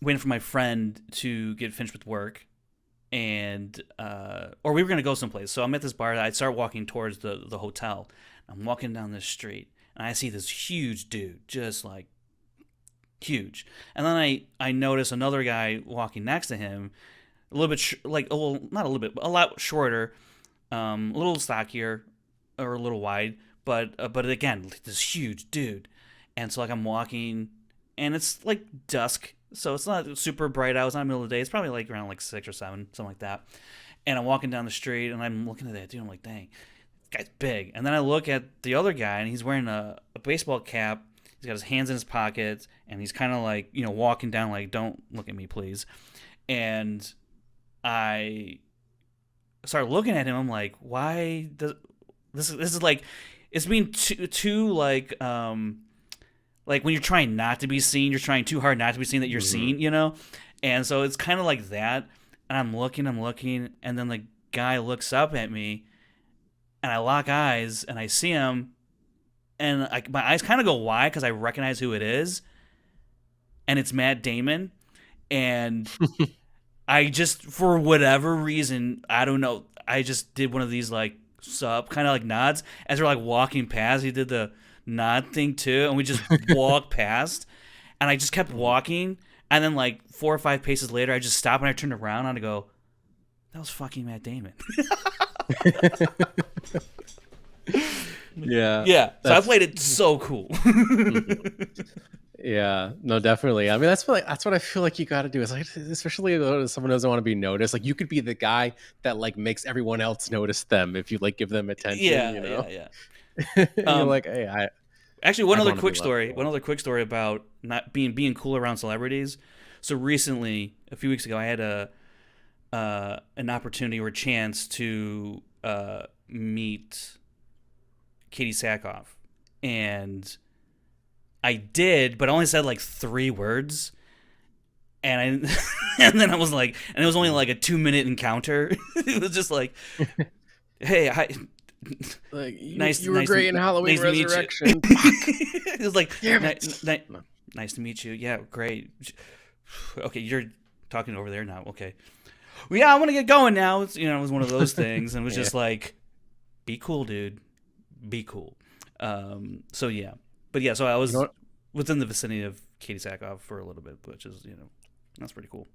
waiting for my friend to get finished with work, and or we were gonna go someplace. So I'm at this bar. I start walking towards the hotel. I'm walking down this street, and I see this huge dude, just like huge. And then I notice another guy walking next to him, a little bit well, not a little bit, but a lot shorter, a little stockier or a little wide, but again, like this huge dude. And so like I'm walking, and it's like dusk, so it's not super bright out. It's not middle of the day. It's probably like around like 6 or 7, something like that. And I'm walking down the street, and I'm looking at that dude. I'm like, dang, this guy's big. And then I look at the other guy, and he's wearing a baseball cap. He's got his hands in his pockets, and he's kind of like, walking down like, don't look at me, please. And I started looking at him. I'm like, why does this is like, it's being too like when you're trying not to be seen, you're trying too hard not to be seen that you're seen, And so it's kind of like that. And I'm looking, and then the guy looks up at me, and I lock eyes, and I see him, and my eyes kind of go wide because I recognize who it is, and it's Matt Damon. And I just, for whatever reason, I don't know, I just did one of these like kind of like nods as we're like walking past. He did the nod thing too, and we just walked past, and I just kept walking, and then like 4 or 5 paces later I just stopped, and I turned around and I go, that was fucking Matt Damon. Yeah So I played it so cool. Yeah, no, definitely. I mean, that's what I feel like you got to do. Is like, especially if someone doesn't want to be noticed. Like, you could be the guy that like makes everyone else notice them if you like give them attention. Yeah. And you're like, hey, actually, one other quick story about not being cool around celebrities. So recently, a few weeks ago, I had an opportunity or a chance to meet Katie Sackhoff, and I did, but I only said like 3 words, and and then I was like, and it was only like a 2-minute encounter. It was just like, hey, hi. Like, you were great in Halloween Resurrection. It was like, nice to meet you. Yeah, great. Okay, you're talking over there now. Okay. Well, yeah, I want to get going now. It was one of those things, and it was just like, be cool, dude. Be cool. So yeah. But yeah, so I was within the vicinity of Katie Sackhoff for a little bit, which is, that's pretty cool.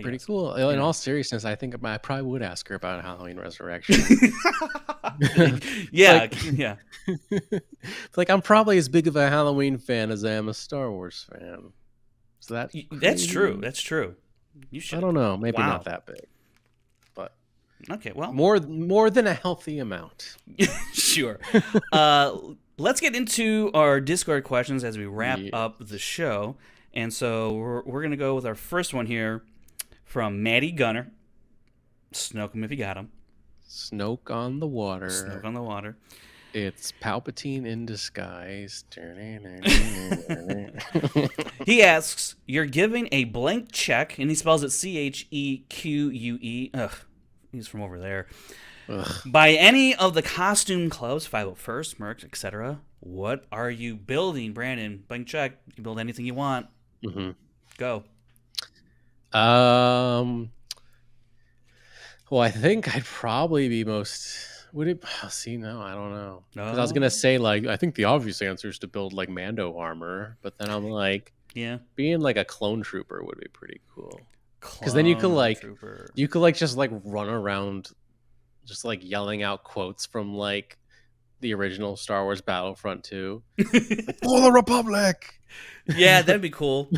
Pretty cool. In all seriousness, I think I probably would ask her about Halloween Resurrection. Yeah. It's like, I'm probably as big of a Halloween fan as I am a Star Wars fan. So that's true. That's true. You should. I don't know. Maybe not that big. But okay, well, more than a healthy amount. Sure. Let's get into our Discord questions as we wrap up the show. And so we're going to go with our first one here from Maddie Gunner. Snoke him if you got him. Snoke on the water. Snoke on the water. It's Palpatine in disguise. He asks, you're giving a blank check, and he spells it CHEQUE. Ugh, he's from over there. Ugh. By any of the costume clubs, 501st, Mercs, etc. What are you building, Brandon? Blank check. You can build anything you want. Mm-hmm. Go. Well, I think I'd probably be most. Would it? See, no, I don't know. Because I was gonna say, like, I think the obvious answer is to build like Mando armor, but then I'm like, yeah, being like a clone trooper would be pretty cool. Because then you could like just like run around, just like yelling out quotes from like the original Star Wars Battlefront 2. For the Republic. Yeah, that'd be cool.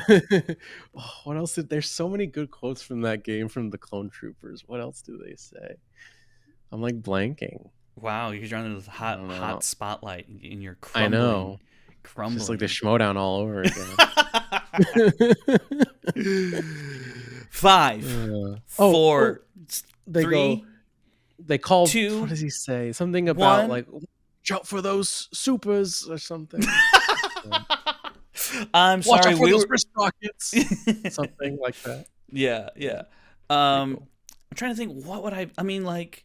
What else? There's so many good quotes from that game from the Clone Troopers. What else do they say? I'm like blanking. Wow, you're under the hot spotlight in your crumbling. I know. Crumbling. It's just like the Schmodown all over again. 5, 4, 3. They call. 2. What does he say? Something about 1. like, "Shout for those supers" or something. I'm Watch sorry, out for those wrist rockets. Something like that. Yeah. Cool. I'm trying to think. What would I mean, like,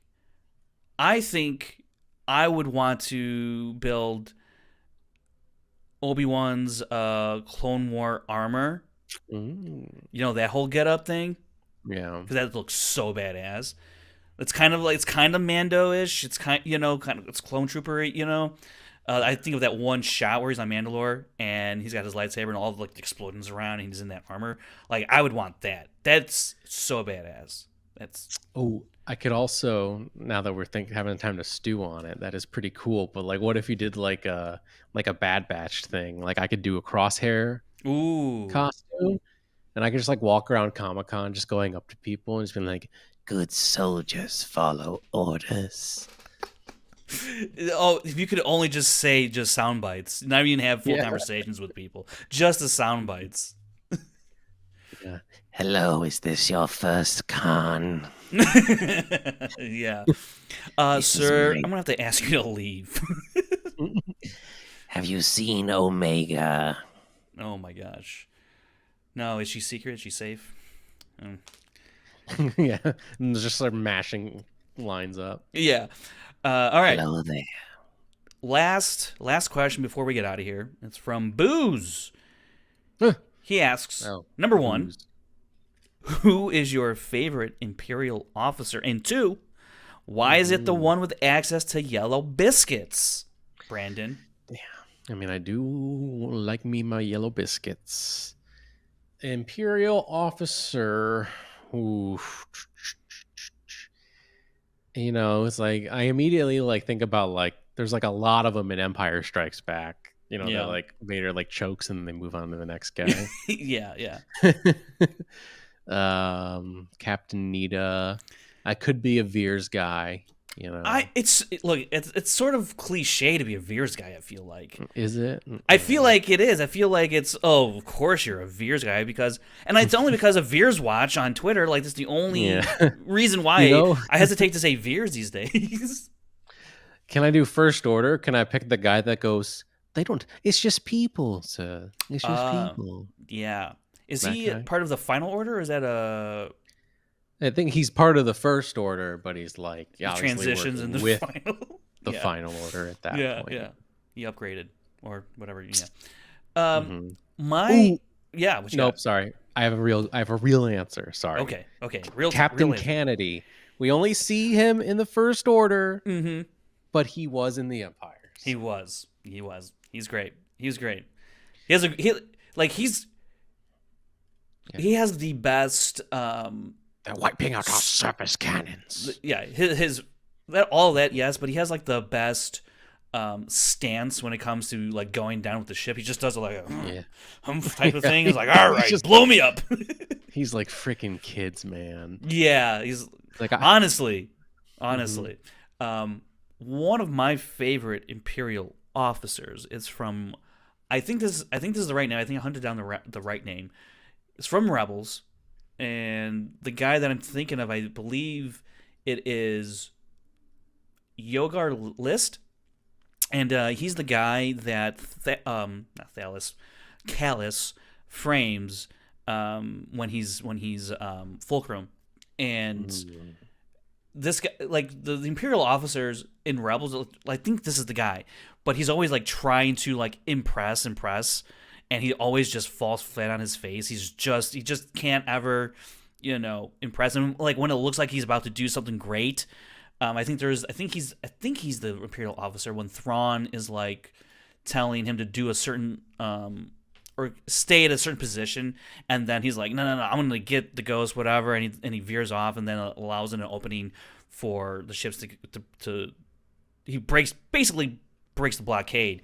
I think I would want to build Obi-Wan's Clone War armor. Mm. That whole get-up thing. Yeah. because that looks so badass. It's kind of Mando-ish. It's it's clone trooper. I think of that one shot where he's on Mandalore and he's got his lightsaber and all the like explosions around and he's in that armor. Like I would want that. That's so badass. That's Oh, I could also, now that we're having time to stew on it, that is pretty cool. But like, what if you did like a Bad Batch thing? Like I could do a crosshair ooh. costume, and I could just like walk around Comic-Con, just going up to people and just being like, "Good soldiers follow orders." Oh, if you could only just say just sound bites, not even have full Yeah. conversations with people, just the sound bites. Yeah. Hello, is this your first con? Yeah. This is Sir, my- I'm gonna have to ask you to leave. Have you seen Omega? Oh my gosh. No, is she secret? Is she safe? Yeah, and just start mashing lines up. Yeah. All right. Hello there. Last question before we get out of here. It's from Booze. Huh. He asks, Oh, number one, Booze. who is your favorite Imperial officer? And two, why is it the one with access to yellow biscuits? Brandon. I mean, I do like me my yellow biscuits. Imperial officer. Ooh. It's like I immediately like think about like there's like a lot of them in Empire Strikes Back. Yeah. That like Vader like chokes and then they move on to the next guy. Yeah. Captain Nita. I could be a Veers guy. It's sort of cliche to be a Veers guy, I feel like. Is it? I feel like it is. I feel like it's, of course you're a Veers guy and it's only because of Veers Watch on Twitter. Like, that's the only reason why I hesitate to say Veers these days. Can I do first order? Can I pick the guy that goes, it's just people, sir. It's just people. Yeah. Is That he guy? part of the final order or is that a... I think he's part of the first order, but he's like He transitions into with final. the final order at that point. Yeah. He upgraded or whatever. Yeah. Mhm. What you Nope, got? sorry. I have a real answer. Sorry. Okay. Captain real Kennedy. We only see him in the first order, Mm-hmm. but he was in the Empire. He was. He's great. He's great. He has he has the best. They're wiping out our surface cannons. Yeah, his that all that yes, but he has like the best stance when it comes to like going down with the ship. He just does like a type of thing. He's like, all right, just blow me up. He's like freaking kids, man. Yeah, he's Like honestly, one of my favorite Imperial officers is from. I think this is the right name. I think I hunted down the right name. It's from Rebels, and the guy that I'm thinking of, I believe it is Yogar List, and he's the guy that not Thalos, Callus frames when he's Fulcrum, and this guy, like the Imperial officers in Rebels, I think this is the guy, but he's always like trying to like impress, and he always just falls flat on his face. He just can't ever, impress him. Like when it looks like he's about to do something great. I think he's the Imperial officer when Thrawn is like telling him to do a certain or stay at a certain position, and then he's like, no, I'm gonna get the ghost, whatever, and he veers off, and then allows an opening for the ships to he basically breaks the blockade,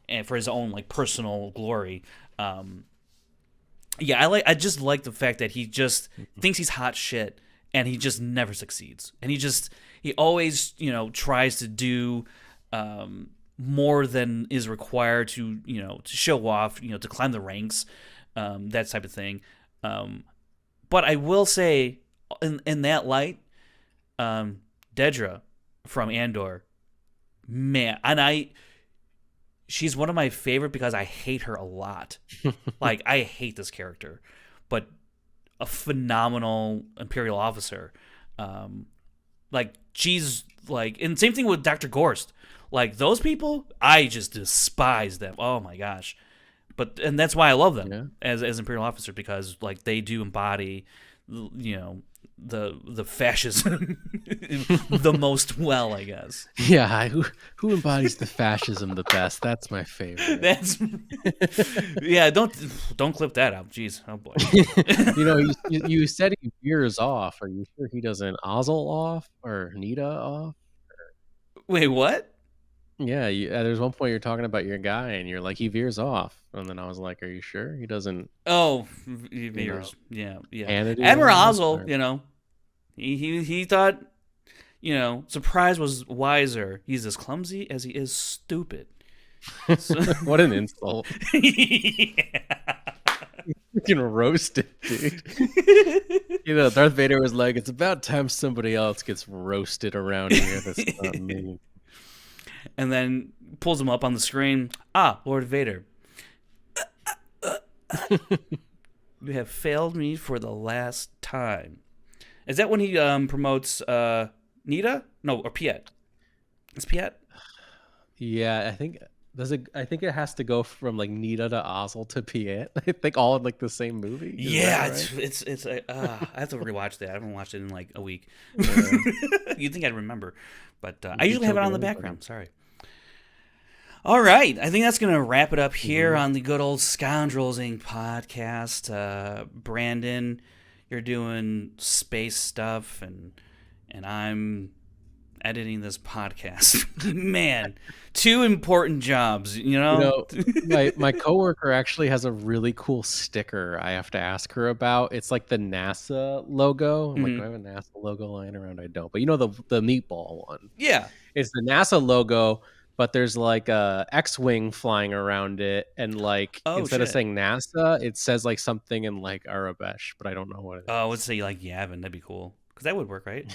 and for his own like personal glory. I just like the fact that he just thinks he's hot shit, and he just never succeeds, and he always tries to do more than is required to to show off, to climb the ranks, that type of thing. But I will say, in that light, Dedra from Andor, man, and she's one of my favorite because I hate her a lot. Like, I hate this character, but a phenomenal Imperial officer. Like, she's like, and same thing with Dr. Gorst. Like, those people, I just despise them. Oh my gosh. And that's why I love them as Imperial officer, because like they do embody the fascism the most well, I guess. Yeah, who embodies the fascism the best? That's my favorite. That's yeah. Don't clip that out. Jeez, oh boy. You said he veers off. Are you sure he doesn't ozzle off or Nita off? Wait, what? Yeah, there's one point you're talking about your guy, and you're like, he veers off, and then I was like, are you sure he doesn't? Oh, he veers. Yeah. Hannity Admiral off, Ozzel, or- he thought, surprise was wiser. He's as clumsy as he is stupid. So, What an insult! yeah. Freaking roasted, dude. Darth Vader was like, it's about time somebody else gets roasted around here. That's not me. And then pulls him up on the screen. Lord Vader. You have failed me for the last time. Is that when he promotes Nita? No, or Piet? It's Piet? Yeah, I think it has to go from like Nita to Ozzel to Piet. I think all in like the same movie. Yeah, right? it's I have to rewatch that. I haven't watched it in like a week. You'd think I'd remember, but I usually have it on the background. Sorry. All right, I think that's going to wrap it up here on the good old Scoundrels Inc. podcast. Brandon, you're doing space stuff, and I'm editing this podcast. Man, two important jobs, my coworker actually has a really cool sticker I have to ask her about. It's like the NASA logo. I'm like, do I have a NASA logo lying around? I don't. But the meatball one. Yeah. It's the NASA logo, but there's like a X-wing flying around it, and like instead of saying NASA, it says like something in like Arabic, but I don't know what it is. I would say like Yavin. That'd be cool. Because that would work, right?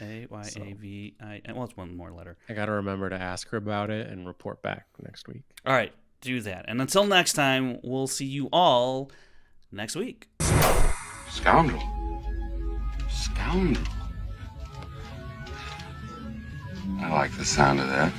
A-Y-A-V-I-N. Well, it's one more letter. I got to remember to ask her about it and report back next week. All right, do that. And until next time, we'll see you all next week. Scoundrel. I like the sound of that.